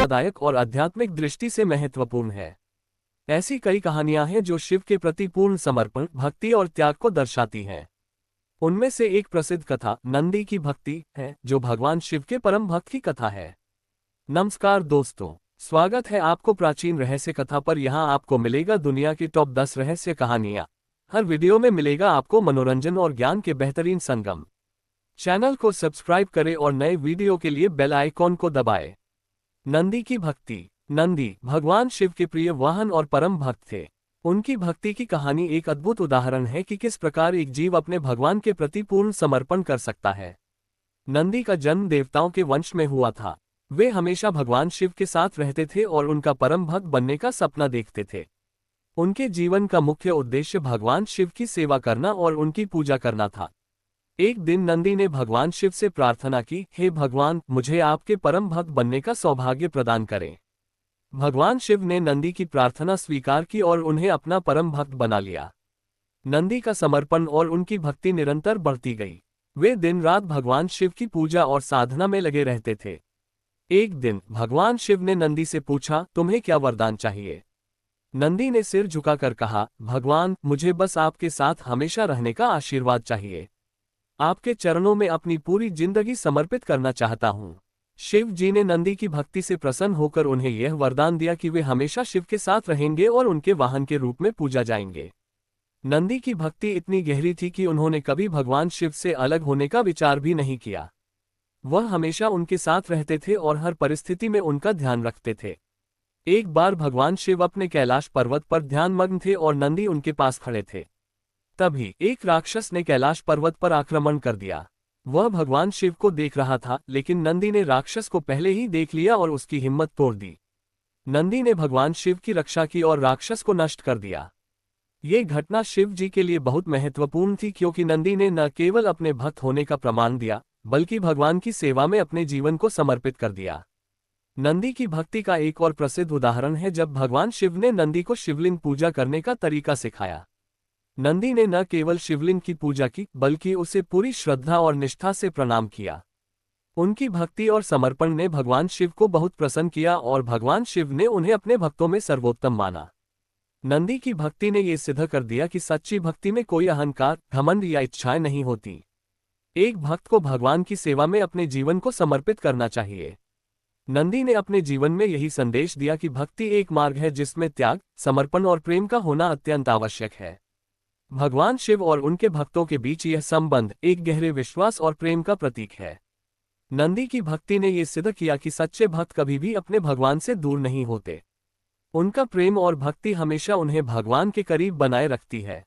दायक और आध्यात्मिक दृष्टि से महत्वपूर्ण है। ऐसी कई कहानियां हैं जो शिव के प्रति पूर्ण समर्पण, भक्ति और त्याग को दर्शाती हैं। उनमें से एक प्रसिद्ध कथा नंदी की भक्ति है, जो भगवान शिव के परम भक्त की कथा है। नमस्कार दोस्तों, स्वागत है आपको प्राचीन रहस्य कथा पर। यहाँ आपको मिलेगा दुनिया की टॉप 10 रहस्य कहानियां। हर वीडियो में मिलेगा आपको मनोरंजन और ज्ञान के बेहतरीन संगम। चैनल को सब्सक्राइब करें और नए वीडियो के लिए बेल आइकॉन को दबाएं। नंदी की भक्ति। नंदी भगवान शिव के प्रिय वाहन और परम भक्त थे। उनकी भक्ति की कहानी एक अद्भुत उदाहरण है कि किस प्रकार एक जीव अपने भगवान के प्रति पूर्ण समर्पण कर सकता है। नंदी का जन्म देवताओं के वंश में हुआ था। वे हमेशा भगवान शिव के साथ रहते थे और उनका परम भक्त बनने का सपना देखते थे। उनके जीवन का मुख्य उद्देश्य भगवान शिव की सेवा करना और उनकी पूजा करना था। एक दिन नंदी ने भगवान शिव से प्रार्थना की, हे भगवान, मुझे आपके परम भक्त बनने का सौभाग्य प्रदान करें। भगवान शिव ने नंदी की प्रार्थना स्वीकार की और उन्हें अपना परम भक्त बना लिया। नंदी का समर्पण और उनकी भक्ति निरंतर बढ़ती गई। वे दिन रात भगवान शिव की पूजा और साधना में लगे रहते थे। एक दिन भगवान शिव ने नंदी से पूछा, तुम्हें क्या वरदान चाहिए? नंदी ने सिर झुकाकर कहा, भगवान, मुझे बस आपके साथ हमेशा रहने का आशीर्वाद चाहिए। आपके चरणों में अपनी पूरी जिंदगी समर्पित करना चाहता हूँ। शिव जी ने नंदी की भक्ति से प्रसन्न होकर उन्हें यह वरदान दिया कि वे हमेशा शिव के साथ रहेंगे और उनके वाहन के रूप में पूजा जाएंगे। नंदी की भक्ति इतनी गहरी थी कि उन्होंने कभी भगवान शिव से अलग होने का विचार भी नहीं किया। वह हमेशा उनके साथ रहते थे और हर परिस्थिति में उनका ध्यान रखते थे। एक बार भगवान शिव अपने कैलाश पर्वत पर ध्यानमग्न थे और नंदी उनके पास खड़े थे। तभी एक राक्षस ने कैलाश पर्वत पर आक्रमण कर दिया। वह भगवान शिव को देख रहा था, लेकिन नंदी ने राक्षस को पहले ही देख लिया और उसकी हिम्मत तोड़ दी। नंदी ने भगवान शिव की रक्षा की और राक्षस को नष्ट कर दिया। ये घटना शिव जी के लिए बहुत महत्वपूर्ण थी, क्योंकि नंदी ने न केवल अपने भक्त होने का प्रमाण दिया, बल्कि भगवान की सेवा में अपने जीवन को समर्पित कर दिया। नंदी की भक्ति का एक और प्रसिद्ध उदाहरण है जब भगवान शिव ने नंदी को शिवलिंग पूजा करने का तरीका सिखाया। नंदी ने न केवल शिवलिंग की पूजा की, बल्कि उसे पूरी श्रद्धा और निष्ठा से प्रणाम किया। उनकी भक्ति और समर्पण ने भगवान शिव को बहुत प्रसन्न किया और भगवान शिव ने उन्हें अपने भक्तों में सर्वोत्तम माना। नंदी की भक्ति ने यह सिद्ध कर दिया कि सच्ची भक्ति में कोई अहंकार, घमंड या इच्छाएं नहीं होती। एक भक्त को भगवान की सेवा में अपने जीवन को समर्पित करना चाहिए। नंदी ने अपने जीवन में यही संदेश दिया कि भक्ति एक मार्ग है जिसमें त्याग, समर्पण और प्रेम का होना अत्यंत आवश्यक है। भगवान शिव और उनके भक्तों के बीच यह संबंध एक गहरे विश्वास और प्रेम का प्रतीक है। नंदी की भक्ति ने यह सिद्ध किया कि सच्चे भक्त कभी भी अपने भगवान से दूर नहीं होते। उनका प्रेम और भक्ति हमेशा उन्हें भगवान के करीब बनाए रखती है।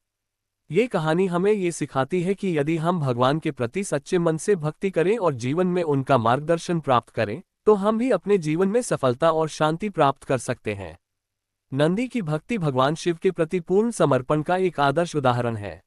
ये कहानी हमें ये सिखाती है कि यदि हम भगवान के प्रति सच्चे मन से भक्ति करें और जीवन में उनका मार्गदर्शन प्राप्त करें, तो हम भी अपने जीवन में सफलता और शांति प्राप्त कर सकते हैं। नंदी की भक्ति भगवान शिव के प्रति पूर्ण समर्पण का एक आदर्श उदाहरण है।